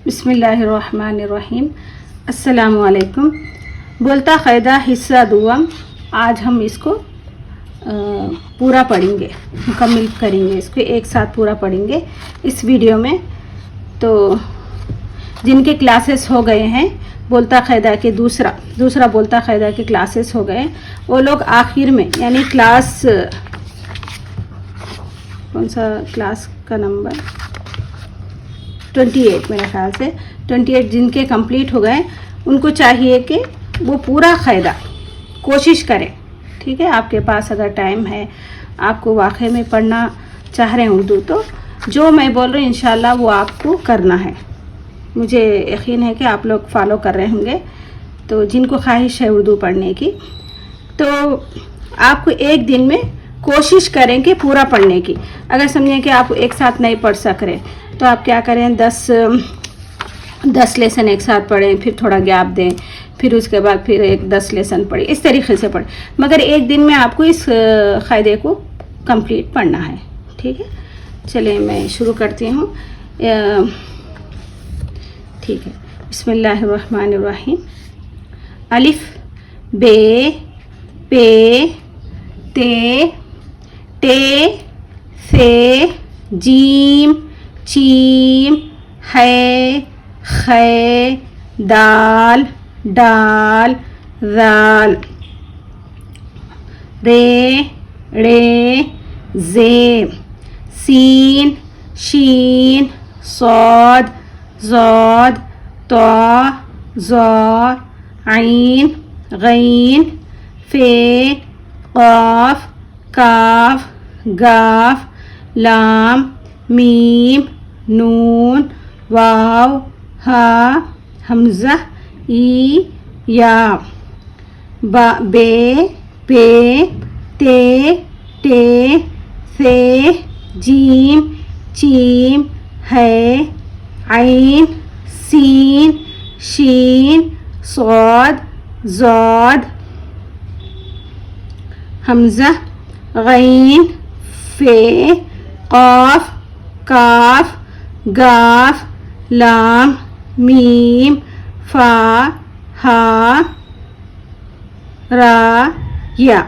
बिस्मिल्लाहिर्रहमानिर्रहीम। अस्सलामु अलैकुम। बोलता क़ायदा हिस्सा दुआम। आज हम इसको पूरा पढ़ेंगे, मुकम्मल करेंगे, इसको एक साथ पूरा पढ़ेंगे इस वीडियो में। तो जिनके क्लासेस हो गए हैं बोलता क़ायदा के दूसरा बोलता क़ायदा के क्लासेस हो गए, वो लोग आखिर में यानी क्लास कौन सा क्लास का नंबर 28 मेरे ख्याल से 28 जिनके कंप्लीट हो गए, उनको चाहिए कि वो पूरा क़ायदा कोशिश करें। ठीक है, आपके पास अगर टाइम है, आपको वाकई में पढ़ना चाह रहे हैं उर्दू, तो जो मैं बोल रही हूँ इंशाल्लाह वो आपको करना है। मुझे यकीन है कि आप लोग फॉलो कर रहे होंगे। तो जिनको ख्वाहिश है उर्दू पढ़ने की, तो आपको एक दिन में कोशिश करें कि पूरा पढ़ने की। अगर समझें कि आप एक साथ नहीं पढ़ सक रहे, तो आप क्या करें, 10 लेसन एक साथ पढ़ें, फिर थोड़ा गैप दें, फिर उसके बाद फिर 10 लेसन पढ़ें, इस तरीके से पढ़ें। मगर एक दिन में आपको इस क़ायदे को कंप्लीट पढ़ना है। ठीक है, चलिए मैं शुरू करती हूँ। ठीक है, बिस्मिल्लाहिर्रहमानिर्रहीम। अलिफ बे पे ते टे फे जीम चीम है खे दाल डाल दाल रे रे जे सीन शीन सौद ज़ौद तो ज़ौ आइन गैन फे क़ाफ काफ गाफ लाम मीम नून वाव हा हमज़ा ई या बे पे ते टे फे जीम चीम है आइन सीन शीन सौद ज़ौद हमज़ा गैन फे क़ाफ काफ गाफ लाम मीम फा हा रा या।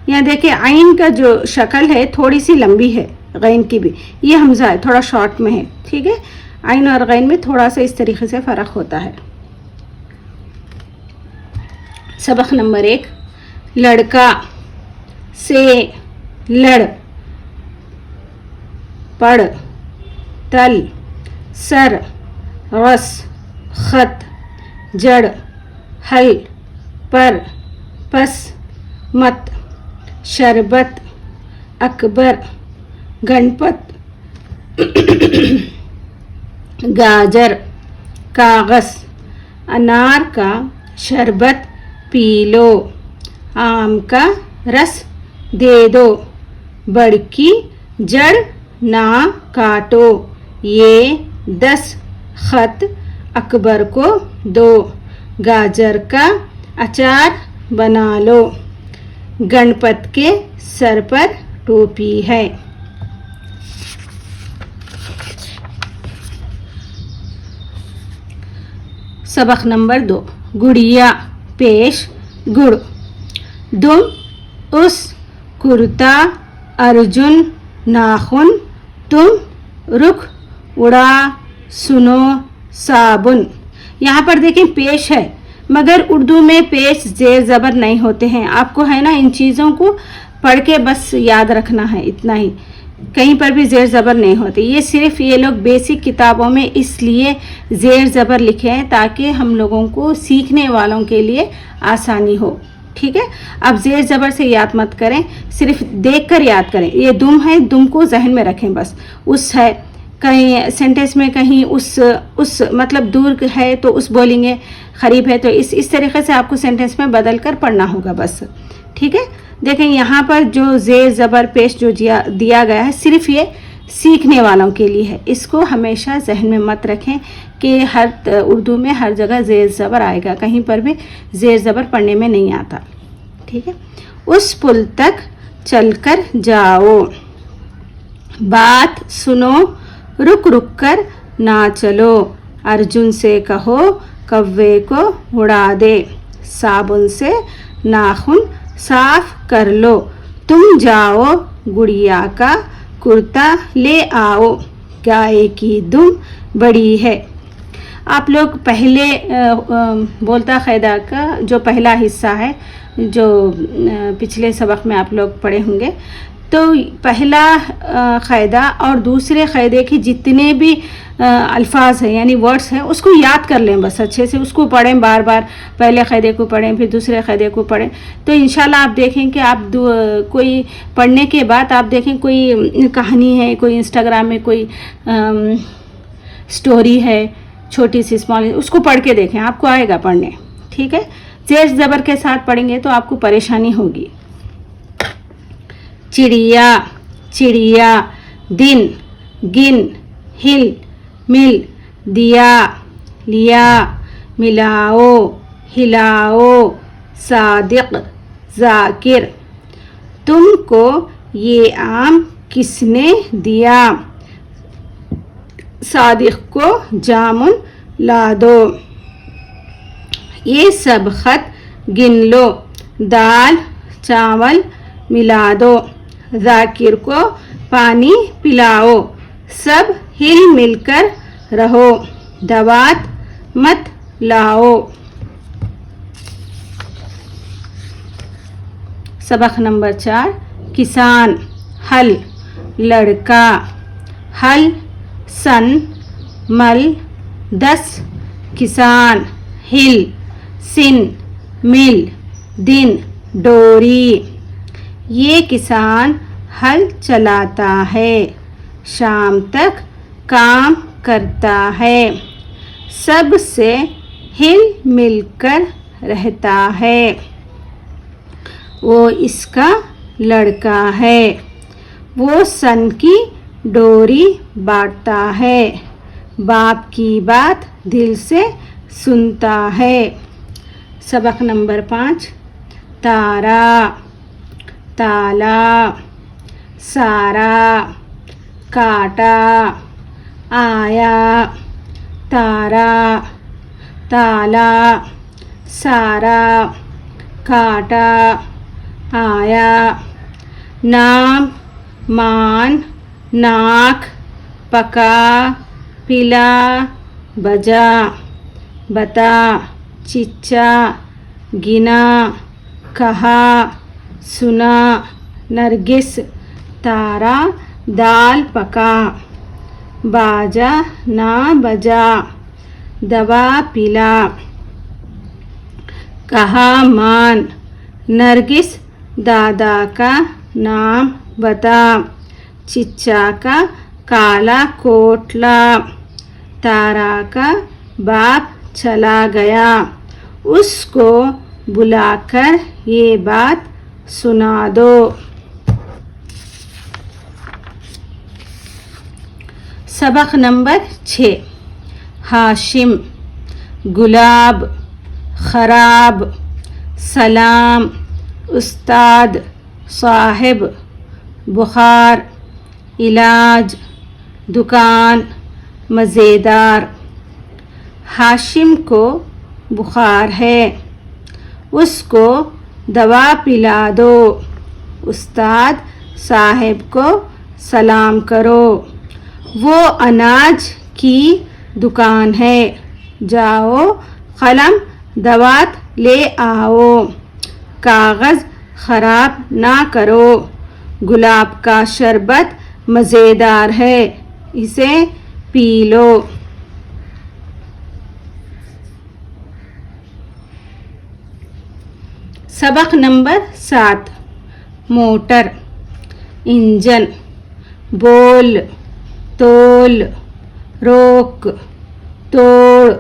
यहाँ देखिए आइन का जो शक्ल है थोड़ी सी लंबी है, गैन की भी। ये हमज़ा है, थोड़ा शॉर्ट में है। ठीक है, आइन और गैन में थोड़ा सा इस तरीके से फ़र्क होता है। सबक नंबर 1, लड़का से लड़ पढ़ तल सर रस खत जड़ हल पर पस मत शरबत अकबर गणपत गाजर कागज़ अनार का शरबत पी लो, आम का रस दे दो, बड़की जड़ ना काटो, ये 10 खत अकबर को दो, गाजर का अचार बना लो, गणपत के सर पर टोपी है। सबक नंबर 2, गुड़िया पेश गुड़। दुम उस कुर्ता अर्जुन नाखून तुम रुख उड़ा सुनो साबुन। यहाँ पर देखें पेश है, मगर उर्दू में पेश जेर ज़बर नहीं होते हैं। आपको है ना, इन चीज़ों को पढ़ के बस याद रखना है, इतना ही। कहीं पर भी जेर ज़बर नहीं होते। ये सिर्फ ये लोग बेसिक किताबों में इसलिए जेर ज़बर लिखे हैं ताकि हम लोगों को सीखने वालों के लिए आसानी हो। ठीक है, अब जेर ज़बर से याद मत करें, सिर्फ देखकर याद करें। ये दुम है, दुम को जहन में रखें बस। उस है, कहीं सेंटेंस में कहीं उस मतलब दूर है तो उस बोलेंगे, करीब है तो इस तरीके से आपको सेंटेंस में बदल कर पढ़ना होगा बस। ठीक है, देखें यहाँ पर जो जेर ज़बर पेश जो दिया गया है सिर्फ ये सीखने वालों के लिए है। इसको हमेशा जहन में मत रखें कि हर उर्दू में हर जगह जेर ज़बर आएगा, कहीं पर भी जेर ज़बर पढ़ने में नहीं आता। ठीक है, उस पुल तक चलकर जाओ, बात सुनो रुक रुक कर ना चलो, अर्जुन से कहो कौवे को उड़ा दे, साबुन से नाखून साफ कर लो, तुम जाओ गुड़िया का कुर्ता ले आओ, गाय की दुम बड़ी है। आप लोग पहले बोलता क़ायदा का जो पहला हिस्सा है जो पिछले सबक में आप लोग पढ़े होंगे, तो पहला क़ायदा और दूसरे क़ायदे के जितने भी अल्फाज हैं यानी वर्ड्स हैं उसको याद कर लें, बस अच्छे से उसको पढ़ें, बार बार पहले क़ायदे को पढ़ें फिर दूसरे क़ायदे को पढ़ें, तो इंशाल्लाह आप देखें कि आप कोई पढ़ने के बाद आप देखें कोई कहानी है, कोई इंस्टाग्राम में कोई स्टोरी है छोटी सी स्मॉल, उसको पढ़ के देखें, आपको आएगा पढ़ने। ठीक है, ज़ेर ज़बर के साथ पढ़ेंगे तो आपको परेशानी होगी। चिड़िया चिड़िया, दिन गिन, हिल मिल, दिया लिया, मिलाओ हिलाओ, सादिक जाकिर, तुमको ये आम किसने दिया, सादिक को जामुन ला दो, ये सब खत गिन लो, दाल चावल मिला दो, जाकिर को पानी पिलाओ, सब हिल मिलकर रहो, दवात मत लाओ। सबक नंबर 4, किसान, हल लड़का, हल सन मल 10, किसान, हिल सिन मिल, दिन डोरी, ये किसान हल चलाता है, शाम तक काम करता है, सबसे हिल मिलकर रहता है, वो इसका लड़का है, वो सन की डोरी बांटता है, बाप की बात दिल से सुनता है। सबक नंबर 5, तारा, ताला, सारा, काटा, आया, तारा, ताला, सारा, काटा, आया, नाम, मान, नाक, पका, पिला, बजा, बता, चिच्चा, गिना, कहा, सुना, नरगिस, तारा दाल पका, बाजा ना बजा, दवा पिला, कहा मान, नरगिस दादा का नाम बता, चिच्चा का काला कोटला, तारा का बाप चला गया, उसको बुलाकर ये बात सुना दो। सबक नंबर 6, हाशिम, गुलाब, खराब, सलाम, उस्ताद, साहिब, बुखार, इलाज, दुकान, मज़ेदार। हाशिम को बुखार है, उसको दवा पिला दो, उस्ताद साहिब को सलाम करो, वो अनाज की दुकान है, जाओ कलम दवात ले आओ, कागज़ ख़राब ना करो, गुलाब का शरबत मज़ेदार है, इसे पी लो। सबक नंबर 7, मोटर, इंजन, बोल, तोल, रोक, तोड़,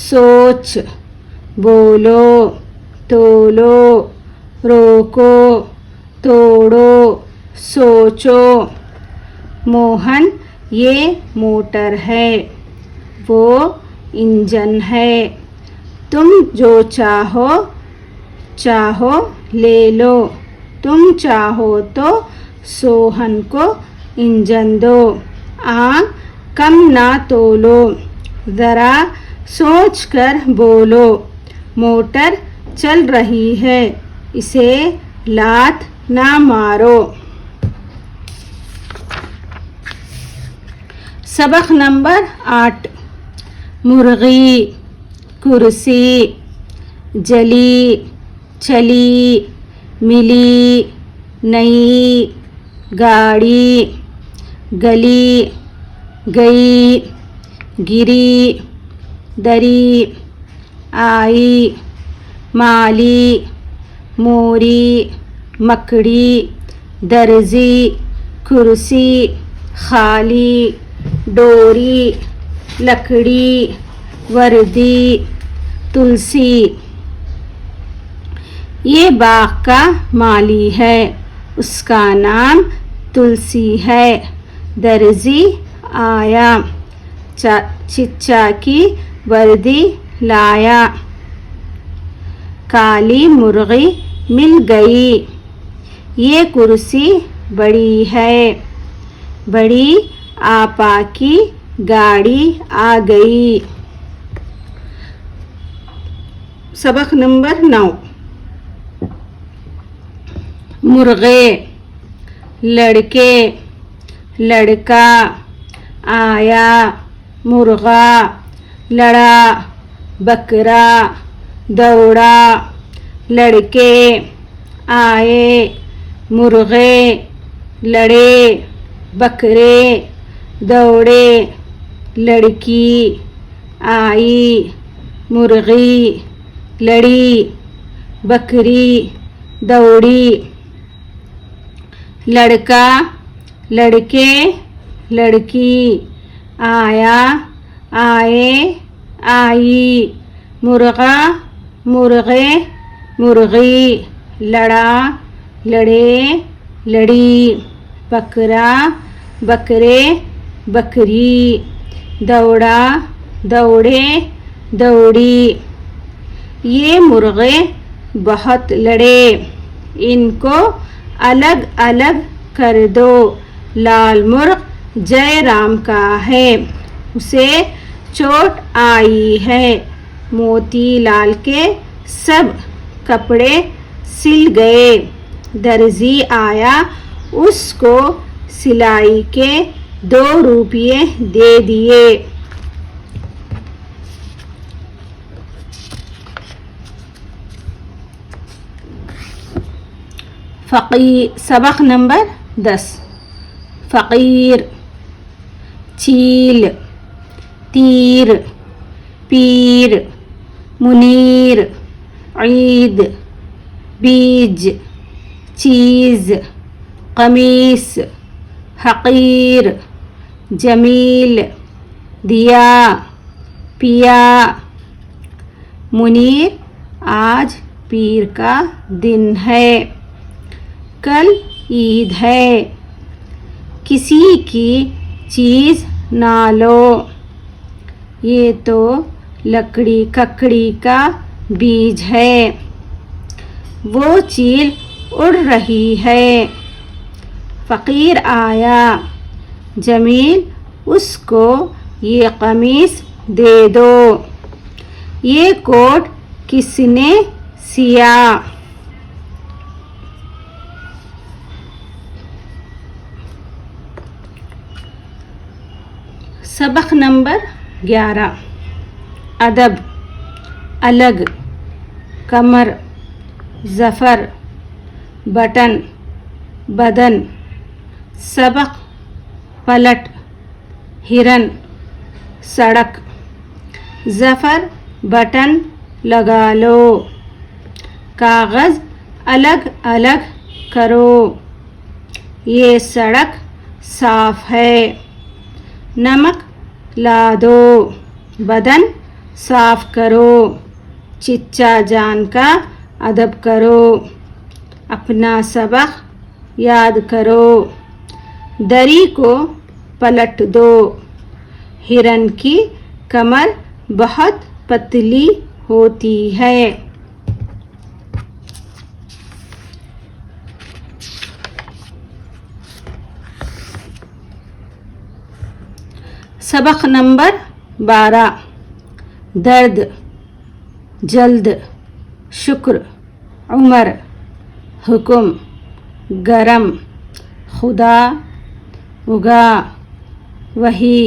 सोच, बोलो, तोलो, रोको, तोड़ो, सोचो। मोहन ये मोटर है, वो इंजन है, तुम जो चाहो चाहो ले लो, तुम चाहो तो सोहन को इंजन दो, आम कम ना तोलो, ज़रा सोच कर बोलो। मोटर चल रही है, इसे लात ना मारो। सबक नंबर 8। मुर्गी, कुर्सी, जली, चली, मिली, नई, गाड़ी, गली, गई, गिरी, दरी, आई, माली, मोरी, मकड़ी, दर्जी, कुर्सी, खाली, डोरी, लकड़ी, वर्दी, तुलसी। ये बाग का माली है, उसका नाम तुलसी है। दर्जी आया, चिच्चा की वर्दी लाया। काली मुर्गी मिल गई, ये कुर्सी बड़ी है। बड़ी आपा की गाड़ी आ गई। सबक नंबर 9। मुर्गे, लड़के, लड़का, आया, मुर्गा, लड़ा, बकरा, दौड़ा। लड़के आए, मुर्गे लड़े, बकरे दौड़े। लड़की आई, मुर्गी लड़ी, बकरी दौड़ी। लड़का, लड़के, लड़की, आया, आए, आई। मुर्गा, मुर्गे, मुर्गी, लड़ा, लड़े, लड़ी। बकरा, बकरे, बकरी। दौड़ा, दौड़े, दौड़ी। ये मुर्गे बहुत लड़े, इनको अलग अलग कर दो। लाल मुर्ग जय राम का है, उसे चोट आई है। मोती लाल के सब कपड़े सिल गए। दर्जी आया, उसको सिलाई के 2 रुपये दे दिए। सबक नंबर 10। फ़कीर, चील, तीर, पीर, मुनीर, ईद, बीज, चीज़, कमीस, हकीर, जमील, दिया, पिया। मुनीर, आज पीर का दिन है, कल ईद है। किसी की चीज़ ना लो, ये तो लकड़ी ककड़ी का बीज है। वो चील उड़ रही है। फ़कीर आया, जमील उसको ये कमीज दे दो। ये कोट किसने सिया? सबक नंबर 11। अदब, अलग, कमर, ज़फ़र, बटन, बदन। सबक, पलट, हिरन, सड़क। ज़फ़र, बटन लगा लो। कागज़ अलग अलग करो। ये सड़क साफ है। नमक ला दो, बदन साफ करो। चिच्चा जान का अदब करो। अपना सबक याद करो। दरी को पलट दो। हिरन की कमर बहुत पतली होती है। सबक नंबर 12 दर्द जल्द शुक्र उमर हुक्म गरम खुदा उगा वही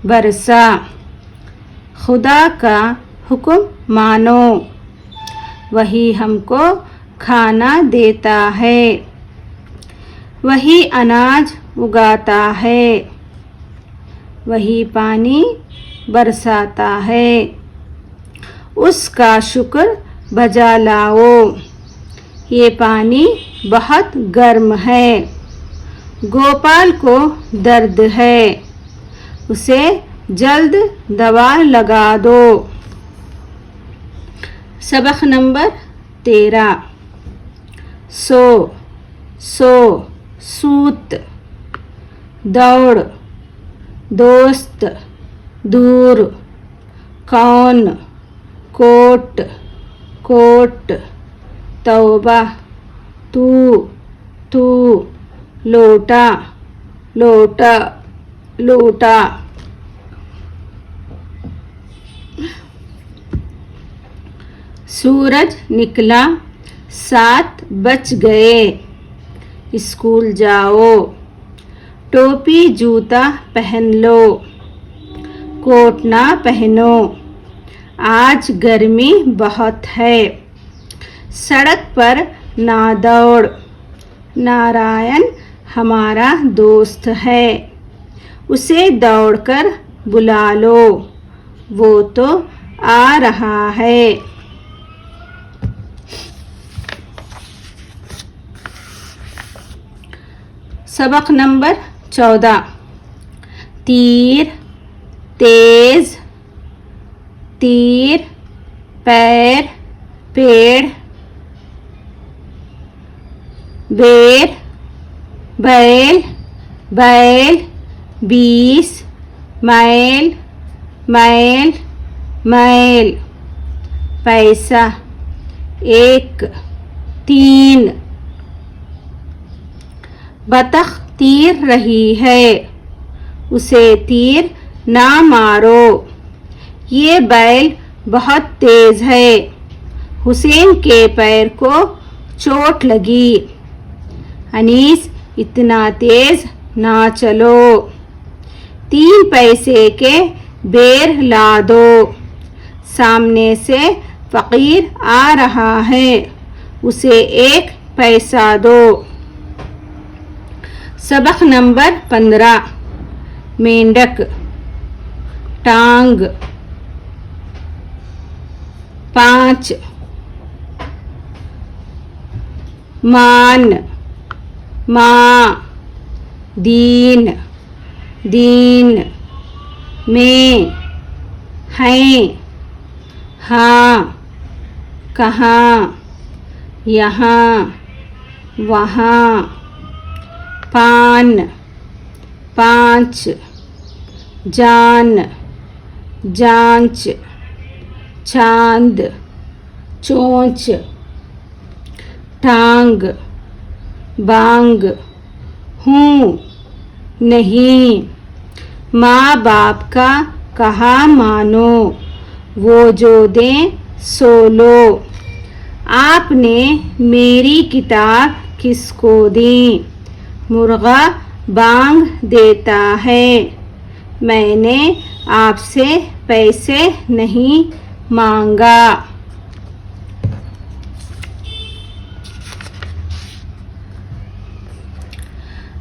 बरसा खुदा का हुक्म मानो वही हमको खाना देता है वही अनाज उगाता है वही पानी बरसाता है उसका शुक्र बजा लाओ ये पानी बहुत गर्म है गोपाल को दर्द है उसे जल्द दवा लगा दो सबक नंबर 13 सो सूत दौड़ दोस्त दूर कौन कोट तौबा तू लोटा सूरज निकला 7 बज गए स्कूल जाओ टोपी जूता पहन लो कोट ना पहनो आज गर्मी बहुत है सड़क पर ना दौड़ नारायण हमारा दोस्त है उसे दौड़कर बुला लो वो तो आ रहा है सबक नंबर 14 तीर तेज तीर पैर पेड़ बेर बैल 20 मैल पैसा 1 3 बतख तीर रही है उसे तीर ना मारो ये बैल बहुत तेज है हुसैन के पैर को चोट लगी अनीस इतना तेज ना चलो 3 पैसे के बेर ला दो सामने से फकीर आ रहा है उसे 1 पैसा दो सबक नंबर 15 मेंढक टांग 5 मान माँ दीन में हैं हाँ कहाँ यहाँ वहाँ पान 5 जान जांच चांद चोंच टांग बांग हूँ नहीं माँ बाप का कहा मानो वो जो दें सो लो आपने मेरी किताब किसको दी मुर्गा बांग देता है मैंने आपसे पैसे नहीं मांगा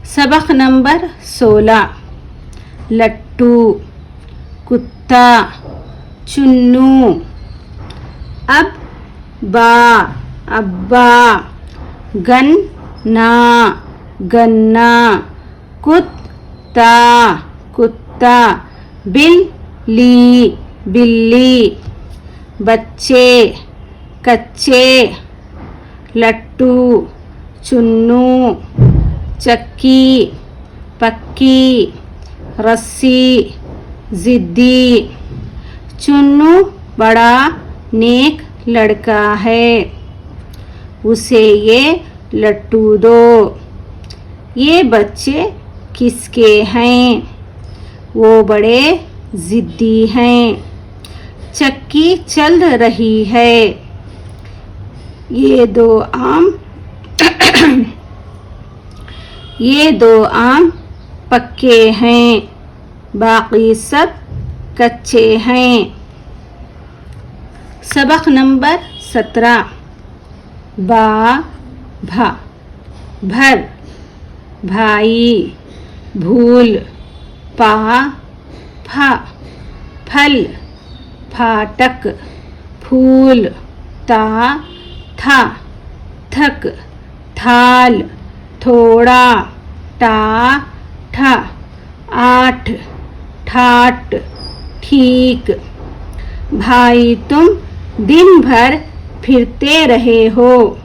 सबक नंबर 16 लट्टू कुत्ता चुन्नू अब्बा गन्ना कुत्ता बिल्ली बच्चे कच्चे लट्टू चुन्नू चक्की पक्की रस्सी जिद्दी चुन्नू बड़ा नेक लड़का है उसे ये लट्टू दो ये बच्चे किसके हैं वो बड़े जिद्दी हैं। चक्की चल रही है। ये दो आम ये दो आम पक्के हैं, बाकी सब कच्चे हैं। सबक नंबर 17। बा भा भर भाई भूल पा फा फल फाटक फूल ता था थक थाल थोड़ा टा ठा आठ ठाट ठीक। भाई तुम दिन भर फिरते रहे हो,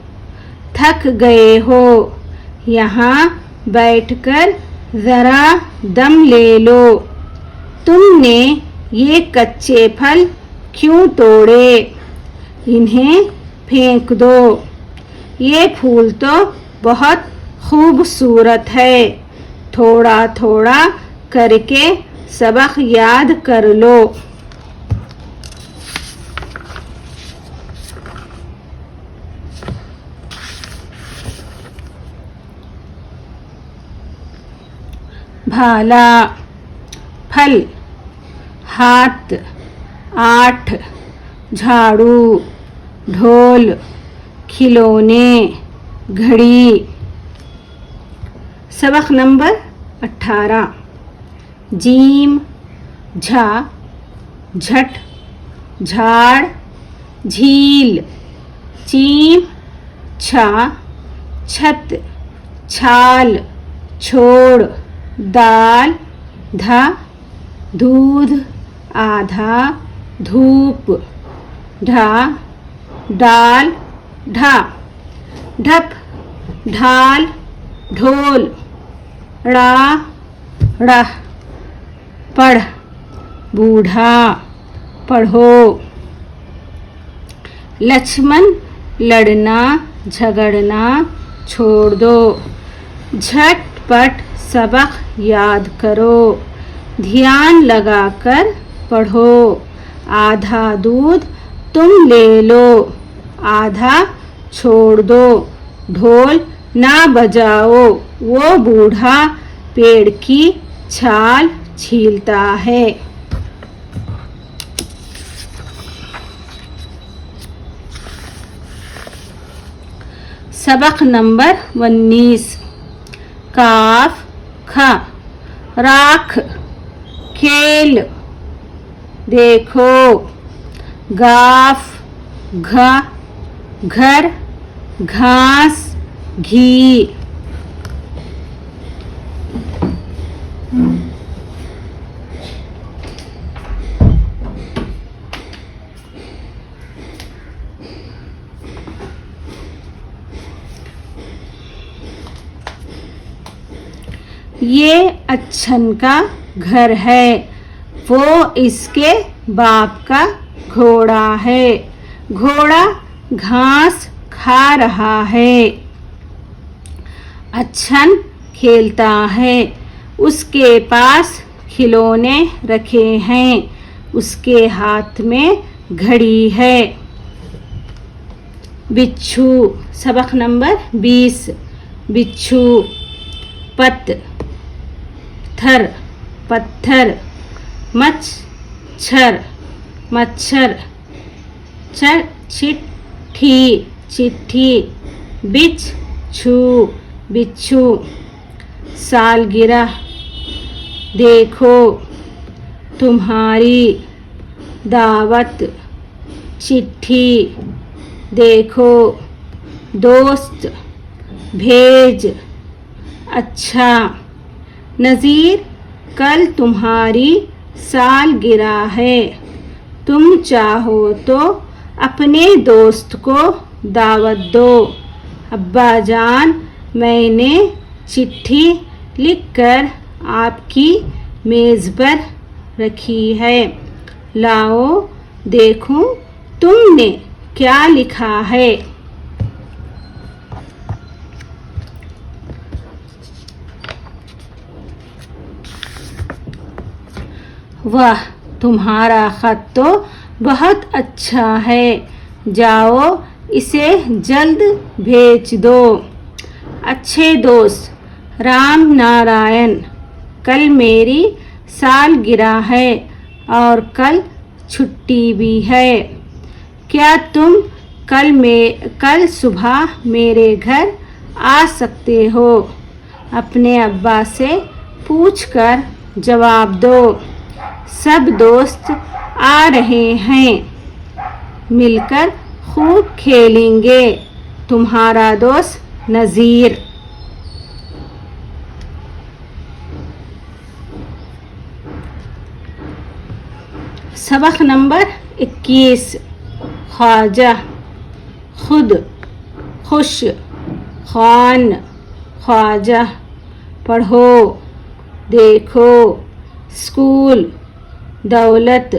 थक गए हो, यहाँ बैठकर ज़रा दम ले लो। तुमने ये कच्चे फल क्यों तोड़े? इन्हें फेंक दो। ये फूल तो बहुत खूबसूरत है। थोड़ा थोड़ा करके सबक याद कर लो। भाला फल हाथ आठ झाड़ू ढोल खिलौने घड़ी। सबक नंबर 18। जीम झा झट झाड़ झील चीम छा छत छाल छोड़ दाल धा दूध आधा धूप ढा डाल ढा ढप ढाल ढोल ड़ा ड़ा पढ़ बूढ़ा पढ़ो। लक्ष्मण लड़ना झगड़ना छोड़ दो। झटपट सबक याद करो। ध्यान लगाकर पढ़ो। आधा दूध तुम ले लो, आधा छोड़ दो। ढोल ना बजाओ, वो बूढ़ा पेड़ की छाल छीलता है। सबक नंबर 19। काफ खा राख खेल देखो। गाफ घा घर घास घी। ये अच्छन का घर है, वो इसके बाप का घोड़ा है। घोड़ा घास खा रहा है। अच्छन खेलता है, उसके पास खिलौने रखे हैं, उसके हाथ में घड़ी है। बिच्छू सबक नंबर 20। बिच्छू पत थर पत्थर मच्छर मच्छर चिट्ठी चिट्ठी बिच्छू बिच्छू। सालगिरह देखो तुम्हारी दावत। चिट्ठी देखो दोस्त भेज अच्छा। नज़ीर कल तुम्हारी सालगिरह है, तुम चाहो तो अपने दोस्त को दावत दो। अब्बा जान मैंने चिट्ठी लिखकर आपकी मेज़ पर रखी है, लाओ देखूं तुमने क्या लिखा है। वाह तुम्हारा खत तो बहुत अच्छा है, जाओ इसे जल्द भेज दो। अच्छे दोस्त राम नारायण, कल मेरी सालगिरह है और कल छुट्टी भी है। क्या तुम कल सुबह मेरे घर आ सकते हो? अपने अब्बा से पूछकर जवाब दो। सब दोस्त आ रहे हैं, मिलकर खूब खेलेंगे। तुम्हारा दोस्त नज़ीर। सबक नंबर 21। ख्वाजा, खुद, खुश, खान, ख्वाजा। पढ़ो, देखो, स्कूल, दौलत।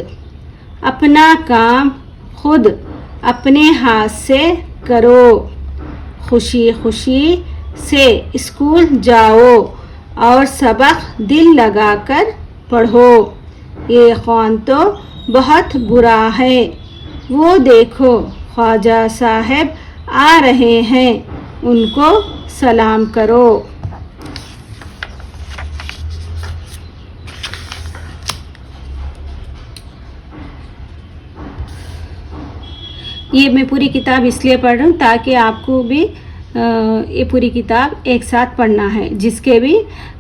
अपना काम खुद अपने हाथ से करो। खुशी खुशी से स्कूल जाओ और सबक दिल लगाकर पढ़ो। ये कौन तो बहुत बुरा है, वो देखो ख्वाजा साहब आ रहे हैं, उनको सलाम करो। ये मैं पूरी किताब इसलिए पढ़ रही हूँ ताकि आपको भी ये पूरी किताब एक साथ पढ़ना है, जिसके भी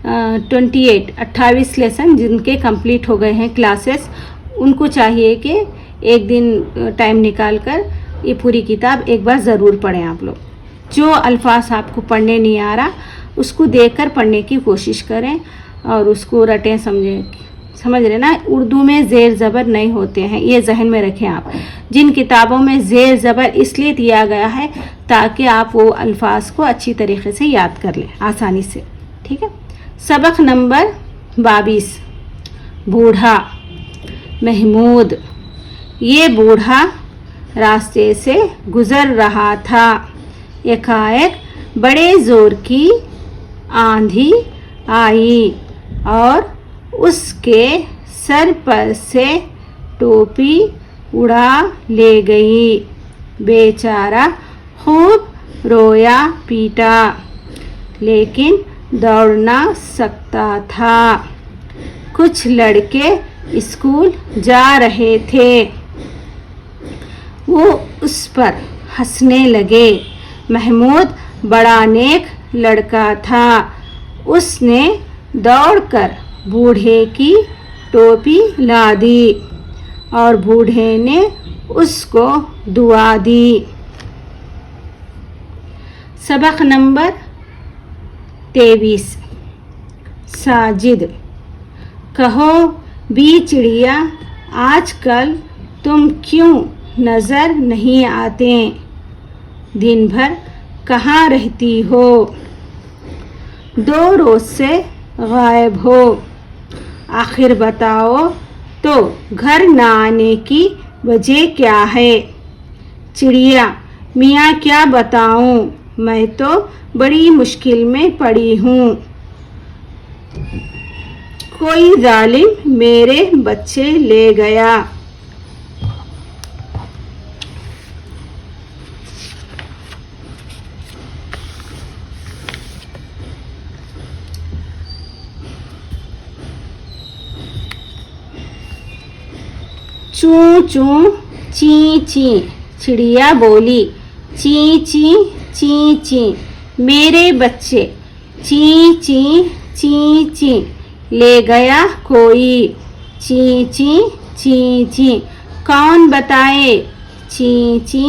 28 लेसन जिनके कंप्लीट हो गए हैं क्लासेस, उनको चाहिए कि एक दिन टाइम निकाल कर ये पूरी किताब एक बार ज़रूर पढ़ें आप लोग। जो अल्फाज आपको पढ़ने नहीं आ रहा उसको देखकर पढ़ने की कोशिश करें और उसको रटें, समझ रहे ना। उर्दू में ज़ेर ज़बर नहीं होते हैं, ये जहन में रखें आप। जिन किताबों में ज़ेर ज़बर इसलिए दिया गया है ताकि आप वो अल्फाज को अच्छी तरीके से याद कर लें आसानी से, ठीक है। सबक नंबर 22। बूढ़ा। महमूद, ये बूढ़ा रास्ते से गुज़र रहा था। एकाएक बड़े ज़ोर की आंधी आई और उसके सर पर से टोपी उड़ा ले गई। बेचारा खूब रोया पीटा, लेकिन दौड़ ना सकता था। कुछ लड़के स्कूल जा रहे थे, वो उस पर हंसने लगे। महमूद बड़ा नेक लड़का था, उसने दौड़कर बूढ़े की टोपी ला दी और बूढ़े ने उसको दुआ दी। सबक नंबर 23। साजिद। कहो बी चिड़िया, आजकल तुम क्यों नज़र नहीं आते? दिन भर कहाँ रहती हो? 2 रोज़ से गायब हो। आखिर बताओ तो घर ना आने की वजह क्या है? चिड़िया, मियाँ क्या बताऊँ, मैं तो बड़ी मुश्किल में पड़ी हूँ। कोई जालिम मेरे बच्चे ले गया। चूं चूं ची ची, चिड़िया बोली। ची ची ची ची, मेरे बच्चे। ची ची ची ची, ले गया कोई। ची ची ची ची, कौन बताए? ची ची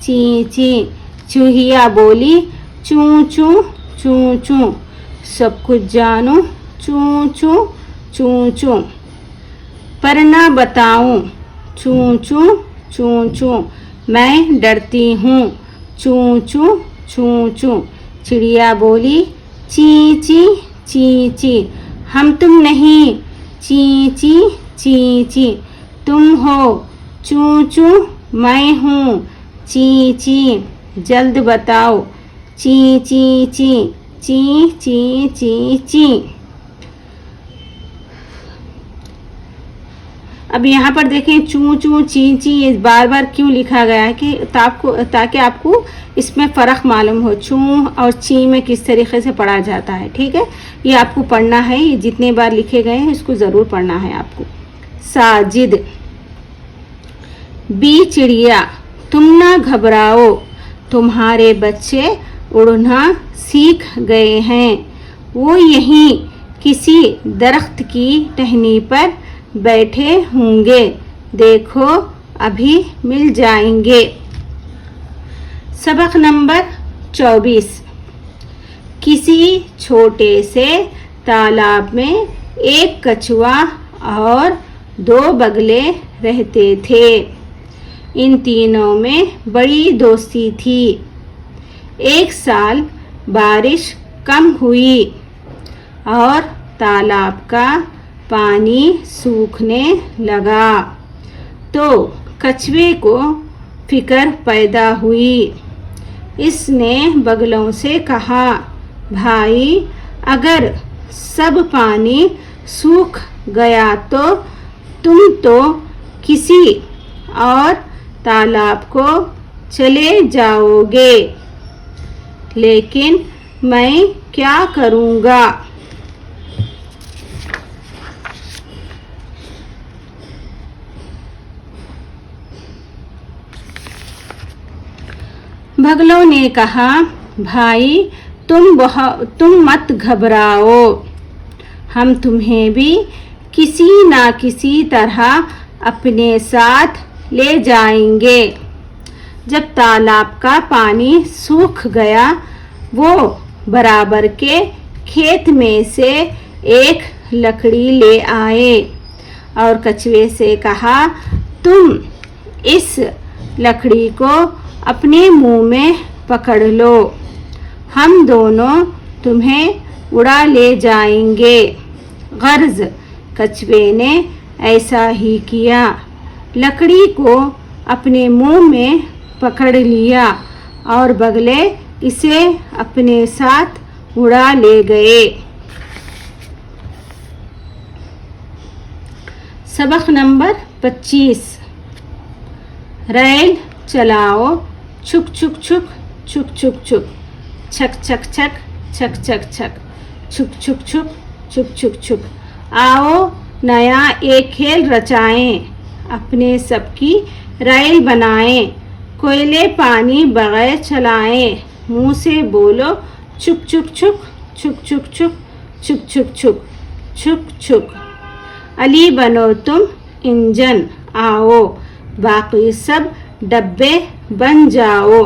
ची ची, चूहिया बोली। चूं चूं चूं चूं, सब कुछ जानूं। चूं चूं चूं चूं, पर ना बताऊं। चूं चूं चूं चूं, मैं डरती हूँ। चूं चूं चूं चूं, चिड़िया बोली। ची ची ची ची, हम तुम नहीं। ची ची ची ची, तुम हो। चूं चूं, मैं हूँ। ची ची, जल्द बताओ। ची ची ची ची ची ची ची। अब यहाँ पर देखें चू चू ची ची ये बार बार क्यों लिखा गया है कि ताकि आपको इसमें फ़र्क मालूम हो, चू और ची में किस तरीके से पढ़ा जाता है। ठीक है, ये आपको पढ़ना है, ये जितने बार लिखे गए हैं इसको ज़रूर पढ़ना है आपको। साजिद, बी चिड़िया, तुम ना घबराओ, तुम्हारे बच्चे उड़ना सीख गए हैं, वो यहीं किसी दरख्त की टहनी पर बैठे होंगे, देखो अभी मिल जाएंगे। सबक नंबर 24। किसी छोटे से तालाब में एक कछुआ और 2 बगले रहते थे। इन तीनों में बड़ी दोस्ती थी। एक साल बारिश कम हुई और तालाब का पानी सूखने लगा, तो कछुए को फिक्र पैदा हुई। इसने बगलों से कहा, भाई अगर सब पानी सूख गया तो तुम तो किसी और तालाब को चले जाओगे, लेकिन मैं क्या करूँगा। बगलों ने कहा, भाई तुम मत घबराओ, हम तुम्हें भी किसी ना किसी तरह अपने साथ ले जाएंगे। जब तालाब का पानी सूख गया, वो बराबर के खेत में से एक लकड़ी ले आए और कछुए से कहा, तुम इस लकड़ी को अपने मुंह में पकड़ लो, हम दोनों तुम्हें उड़ा ले जाएंगे। गर्ज कछुए ने ऐसा ही किया, लकड़ी को अपने मुंह में पकड़ लिया और बगले इसे अपने साथ उड़ा ले गए। सबक नंबर 25। रेल चलाओ, छुक छुक छुक, छुक छुक छुक, छक छक छक, छक छक छक, छुक छुक छुक, छुक छुक छुक। आओ नया एक खेल रचाएं, अपने सबकी रेल बनाएं, कोयले पानी बगैर चलाएं, मुंह से बोलो छुक छुक छुक, छुक छुक छुक, छुक छुक छुक, छुक छुक। अली बनो तुम इंजन, आओ बाकी सब डब्बे बन जाओ,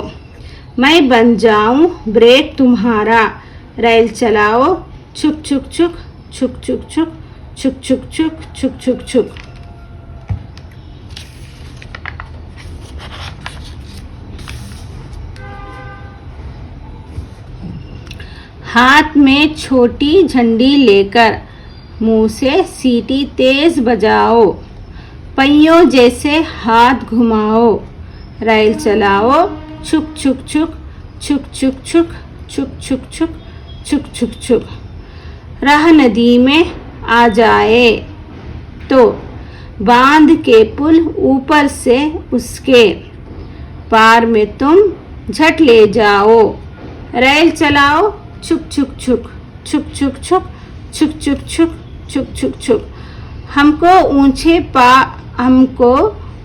मैं बन जाऊं ब्रेक तुम्हारा, रेल चलाओ छुक छुक छुक, छुक छुक छुक, छुक छुक छुक, छुक छुक छुक। हाथ में छोटी झंडी लेकर मुंह से सीटी तेज बजाओ, पहियों जैसे हाथ घुमाओ, रेल चलाओ छुक छुक छुक, छुक छुक छुक, छुक छुक छुक, छुक छुक छुक। राह नदी में आ जाए तो बांध के पुल ऊपर से उसके पार में तुम झट ले जाओ, रेल चलाओ छुक छुक छुक, छुक छुक छुक, छुक छुक छुक, छुक छुक छुक। हमको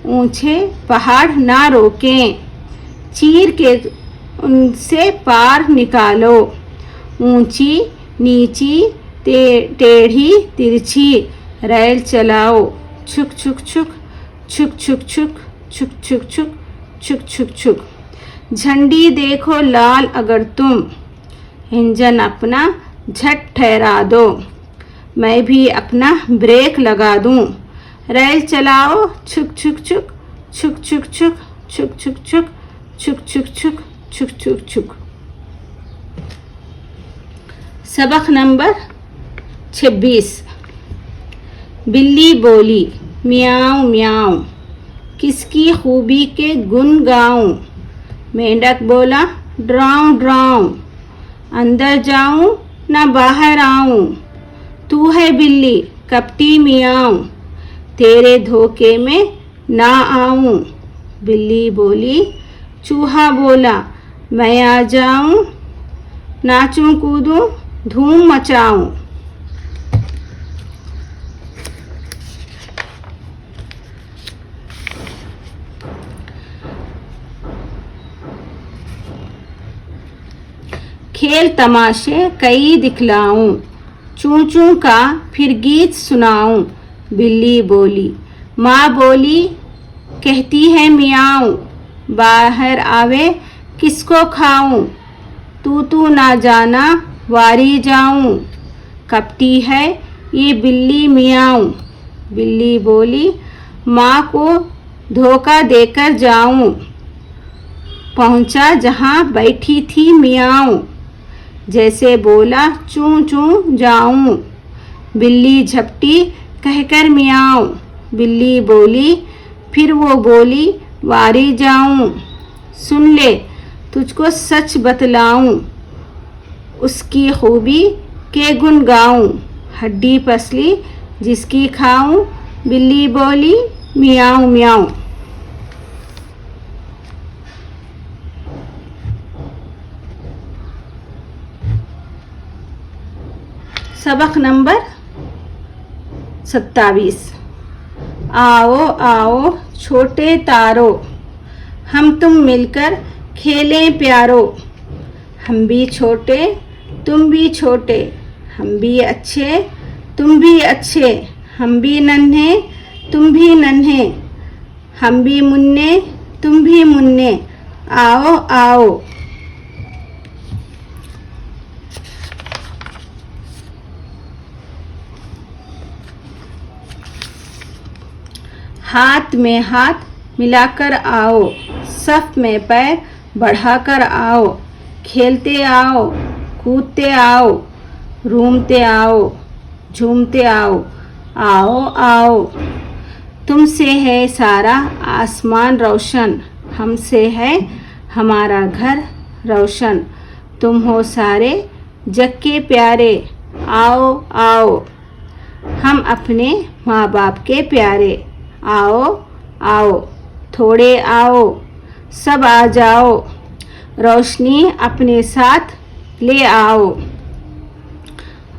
ऊंचे पहाड़ ना रोकें, चीर के उनसे पार निकालो, ऊंची नीची टेढ़ी तिरछी रेल चलाओ छुक छुक छुक, छुक छुक छुक, छुक छुक छुक, छुक छुक छुक। झंडी देखो लाल अगर तुम, इंजन अपना झट ठहरा दो, मैं भी अपना ब्रेक लगा दूं, रेल चलाओ छुक छुक छुक, छुक छुक छुक, छुक छुक छुक, छुक छुक छुक, छुक छुक छुक। सबक नंबर 26। बिल्ली बोली म्याऊं म्याऊं, किसकी खूबी के गुन गाऊं, मेंढक बोला ड्राऊं ड्राऊं, अंदर जाऊं ना बाहर आऊं, तू है बिल्ली कपटी मियाऊं, तेरे धोखे में ना आऊं। बिल्ली बोली। चूहा बोला, मैं आ जाऊं, नाचूं कूदूं धूम मचाऊं। खेल तमाशे कई दिखलाऊं, चूं चूं का फिर गीत सुनाऊं। बिल्ली बोली। माँ बोली, कहती है मियाऊं, बाहर आवे किसको खाऊं। तू ना जाना वारी जाऊं, कपटी है ये बिल्ली मियाऊं। बिल्ली बोली। माँ को धोखा देकर जाऊं, पहुंचा जहां बैठी थी मियाऊं। जैसे बोला चूं चूं जाऊं, बिल्ली झपटी कहकर मियाऊं। बिल्ली बोली। फिर वो बोली, वारी जाऊं, सुन ले तुझको सच बतलाऊं, उसकी खूबी के गुण गाऊं। हड्डी पसली जिसकी खाऊं, बिल्ली बोली मियाऊं मियाऊं। सबक नंबर 27। आओ आओ छोटे तारो, हम तुम मिलकर खेलें प्यारो। हम भी छोटे तुम भी छोटे, हम भी अच्छे तुम भी अच्छे। हम भी नन्हे तुम भी नन्हे, हम भी मुन्ने तुम भी मुन्ने। आओ आओ। हाथ में हाथ मिलाकर आओ, सफ में पैर बढ़ाकर आओ। खेलते आओ, कूदते आओ, रूमते आओ, झूमते आओ। आओ आओ। तुमसे है सारा आसमान रोशन, हमसे है हमारा घर रोशन। तुम हो सारे जग के प्यारे, आओ आओ। हम अपने माँ बाप के प्यारे, आओ आओ। थोड़े आओ, सब आ जाओ, रोशनी अपने साथ ले आओ।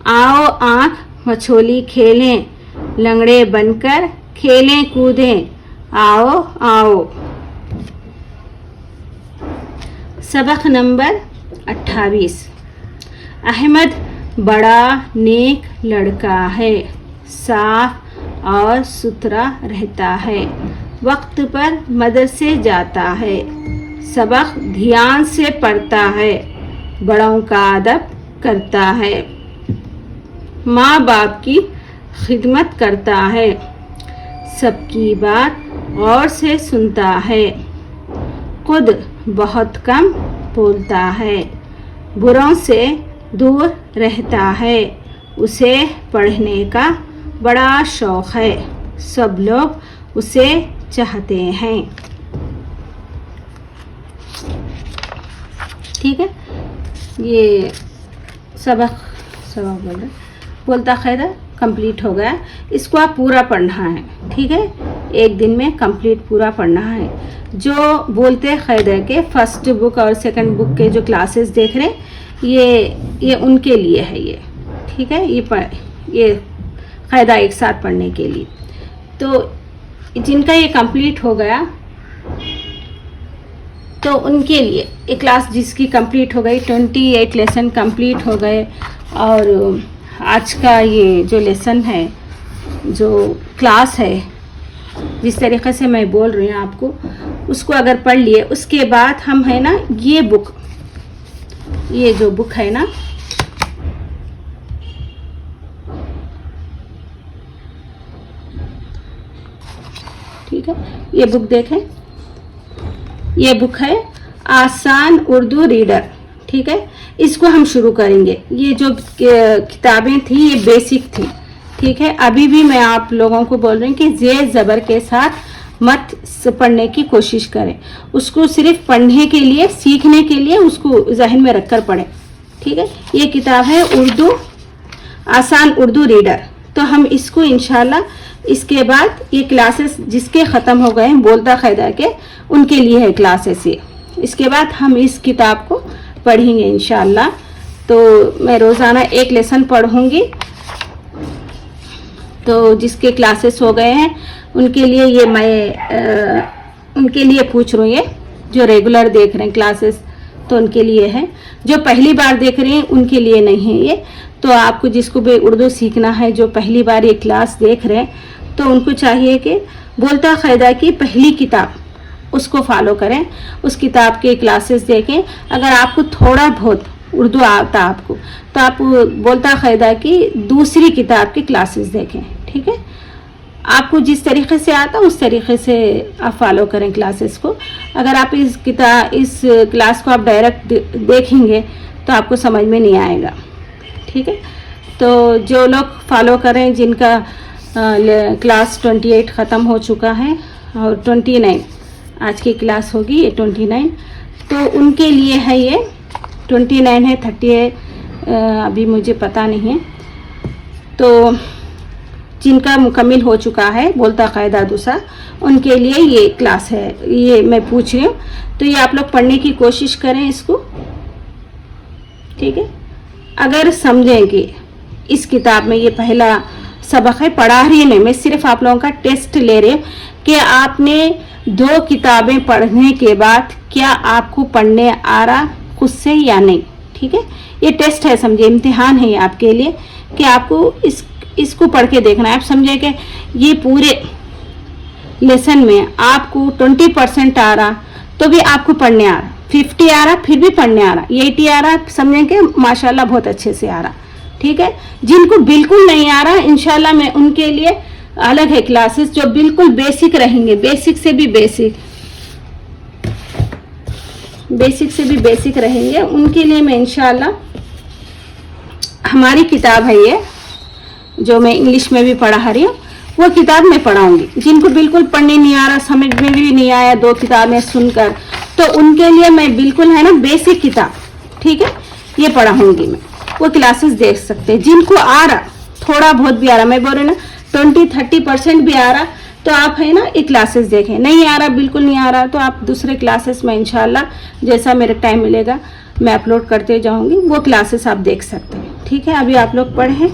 आओ आँख मछोली खेलें, लंगड़े बनकर खेलें कूदें। आओ आओ। सबक नंबर 28। अहमद बड़ा नेक लड़का है, साफ और सुथरा रहता है, वक्त पर मदरसे जाता है, सबक ध्यान से पढ़ता है, बड़ों का अदब करता है, माँ बाप की खिदमत करता है, सबकी बात गौर से सुनता है, खुद बहुत कम बोलता है, बुरों से दूर रहता है, उसे पढ़ने का बड़ा शौक है, सब लोग उसे चाहते हैं। ठीक है, ये सबक बोलता ख़ैर कंप्लीट हो गया। इसको आप पूरा पढ़ना है, ठीक है, एक दिन में कंप्लीट पूरा पढ़ना है। जो बोलते ख़ैर के फर्स्ट बुक और सेकंड बुक के जो क्लासेस देख रहे ये उनके लिए है ये, ठीक है, ये क़ायदा एक साथ पढ़ने के लिए। तो जिनका ये कंप्लीट हो गया तो उनके लिए एक क्लास जिसकी कंप्लीट हो गई, 28 लेसन कंप्लीट हो गए। और आज का ये जो लेसन है, जो क्लास है, जिस तरीक़े से मैं बोल रही हूँ आपको, उसको अगर पढ़ लिए उसके बाद हम है ना ये बुक, ये जो बुक है ना, ठीक है, ये बुक देखें, ये बुक है आसान उर्दू रीडर, ठीक है, इसको हम शुरू करेंगे। ये जो किताबें थी ये बेसिक थी, ठीक है। अभी भी मैं आप लोगों को बोल रही हूँ कि ज़ेर ज़बर के साथ मत पढ़ने की कोशिश करें, उसको सिर्फ पढ़ने के लिए, सीखने के लिए उसको जहन में रखकर पढ़ें, ठीक है। ये किताब है उर्दू, आसान उर्दू रीडर। तो हम इसको इंशाल्लाह इसके बाद ये क्लासेस जिसके ख़त्म हो गए हैं बोलता क़ायदा के, उनके लिए है क्लासेस ये। इसके बाद हम इस किताब को पढ़ेंगे इंशाअल्लाह। तो मैं रोज़ाना एक लेसन पढ़ूँगी। तो जिसके क्लासेस हो गए हैं उनके लिए ये मैं उनके लिए पूछ रही हूँ, ये जो रेगुलर देख रहे हैं क्लासेस तो उनके लिए है, जो पहली बार देख रहे हैं उनके लिए नहीं है ये। तो आपको जिसको भी उर्दू सीखना है, जो पहली बार ये क्लास देख रहे हैं, तो उनको चाहिए कि बोलता क़ायदा की पहली किताब उसको फॉलो करें, उस किताब के क्लासेस देखें। अगर आपको थोड़ा बहुत उर्दू आता आपको, तो आप बोलता क़ायदा की दूसरी किताब की क्लासेस देखें, ठीक है। आपको जिस तरीके से आता उस तरीके से आप फॉलो करें क्लासेस को। अगर आप इस क्लास को आप डायरेक्ट देखेंगे तो आपको समझ में नहीं आएगा, ठीक है। तो जो लोग फॉलो करें, जिनका क्लास 28 ख़त्म हो चुका है और 29 आज की क्लास होगी, ये 29, तो उनके लिए है ये 29 है 30 है, अभी मुझे पता नहीं है। तो जिनका मुकम्मिल हो चुका है बोलता क़ायदा दूसरा, उनके लिए ये क्लास है, ये मैं पूछ रही हूँ। तो ये आप लोग पढ़ने की कोशिश करें इसको, ठीक है। अगर समझें कि इस किताब में ये पहला सबक है, पढ़ा रही नहीं, मैं सिर्फ आप लोगों का टेस्ट ले रही हूँ कि आपने 2 किताबें पढ़ने के बाद क्या आपको पढ़ने आ रहा खुद से या नहीं, ठीक है। ये टेस्ट है, समझे, इम्तिहान है ये आपके लिए कि आपको इसको पढ़ के देखना है। आप समझे कि ये पूरे लेसन में आपको 20% आ रहा तो भी आपको पढ़ने आ रहा, 50 आ रहा फिर भी पढ़ने आ रहा, 80 आ रहा समझें कि माशाल्लाह बहुत अच्छे से आ रहा, ठीक है। जिनको बिल्कुल नहीं आ रहा, इंशाल्लाह मैं उनके लिए अलग है क्लासेस जो बिल्कुल बेसिक रहेंगे, बेसिक से भी बेसिक रहेंगे, उनके लिए मैं इंशाल्लाह हमारी किताब है ये जो मैं इंग्लिश में भी पढ़ा रही हूँ, वो किताब मैं पढ़ाऊंगी। जिनको बिल्कुल पढ़ने नहीं आ रहा, समझ में भी नहीं आया 2 किताबें सुनकर, तो उनके लिए मैं बिल्कुल है ना बेसिक किताब, ठीक है, ये पढ़ाऊंगी मैं। वो क्लासेस देख सकते हैं। जिनको आ रहा, थोड़ा बहुत भी आ रहा, मैं बोल रही ना 20-30% भी आ रहा, तो आप है ना ये क्लासेस देखें। नहीं आ रहा, बिल्कुल नहीं आ रहा, तो आप दूसरे क्लासेस में इंशाल्लाह जैसा मेरे टाइम मिलेगा मैं अपलोड करते जाऊंगी, वो क्लासेस आप देख सकते हैं, ठीक है। अभी आप लोग पढ़ें।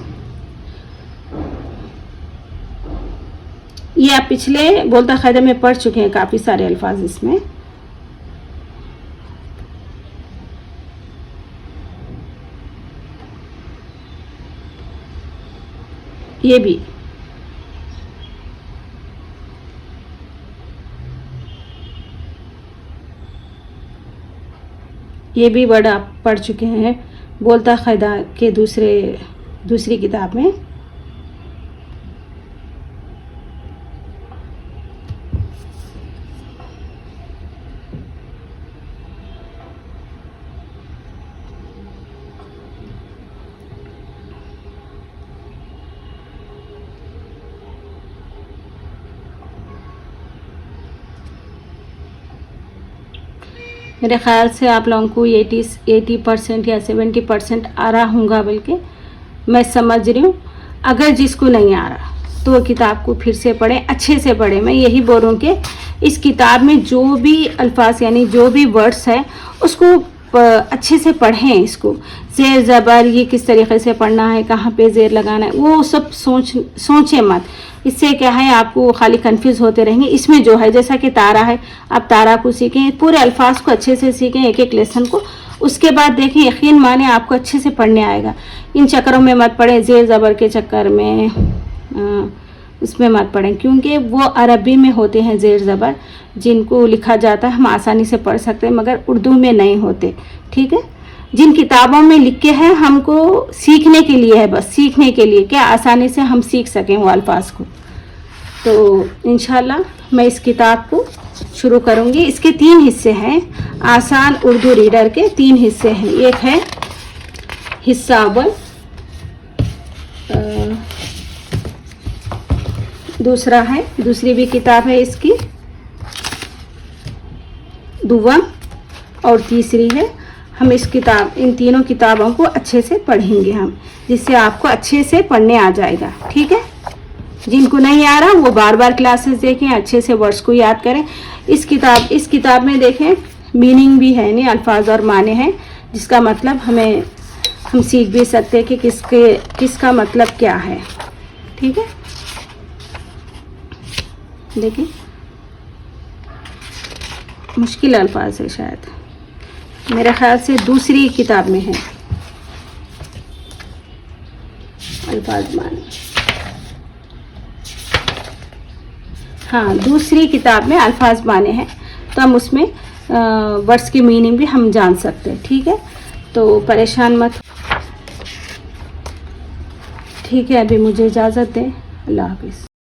ये आप पिछले बोलता क़ायदा में पढ़ चुके हैं काफ़ी सारे अल्फाज इसमें। ये भी वर्ड आप पढ़ चुके हैं बोलता क़ायदा के दूसरी किताब में। मेरे ख़्याल से आप लोगों को 80% या 70% आ रहा होगा, बल्कि मैं समझ रही हूँ। अगर जिसको नहीं आ रहा तो वो किताब को फिर से पढ़ें, अच्छे से पढ़ें। मैं यही बोल रही हूँ कि इस किताब में जो भी अल्फाज यानी जो भी वर्ड्स हैं उसको अच्छे से पढ़ें। इसको ज़ेर ज़बर ये किस तरीके से पढ़ना है, कहाँ पे ज़ेर लगाना है, वो सब सोचें मत। इससे क्या है, आपको खाली कंफ्यूज होते रहेंगे। इसमें जो है जैसा कि तारा है, आप तारा को सीखें, पूरे अल्फाज को अच्छे से सीखें, एक एक लेसन को। उसके बाद देखें, यकीन माने आपको अच्छे से पढ़ने आएगा। इन चक्करों में मत पढ़ें, ज़ेर ज़बर के चक्कर में उसमें मत पढ़ें, क्योंकि वो अरबी में होते हैं ज़ेर ज़बर, जिनको लिखा जाता है हम आसानी से पढ़ सकते हैं, मगर उर्दू में नहीं होते, ठीक है। जिन किताबों में लिखे हैं हमको सीखने के लिए है, बस सीखने के लिए, क्या आसानी से हम सीख सकें वो अल्फाज को। तो इंशाल्लाह मैं इस किताब को शुरू करूँगी। इसके 3 हिस्से हैं, आसान उर्दू रीडर के 3 हिस्से हैं। एक है हिस्सा अव्वल, दूसरा है, दूसरी भी किताब है इसकी दुआ, और तीसरी है। हम इन तीनों किताबों को अच्छे से पढ़ेंगे हम, जिससे आपको अच्छे से पढ़ने आ जाएगा, ठीक है। जिनको नहीं आ रहा वो बार बार क्लासेस देखें, अच्छे से वर्ड्स को याद करें। इस किताब में देखें मीनिंग भी है, नहीं अल्फाज और माने हैं, जिसका मतलब हम सीख भी सकते हैं कि किसका मतलब क्या है। ठीक है, देखिए मुश्किल अल्फाज है, शायद मेरे ख्याल से दूसरी किताब में है अल्फाज माने। हाँ, दूसरी किताब में अल्फाज माने हैं, तो हम उसमें वर्ड्स की मीनिंग भी हम जान सकते हैं। ठीक है, तो परेशान मत। ठीक है, अभी मुझे इजाज़त दें। अल्लाह हाफिज़।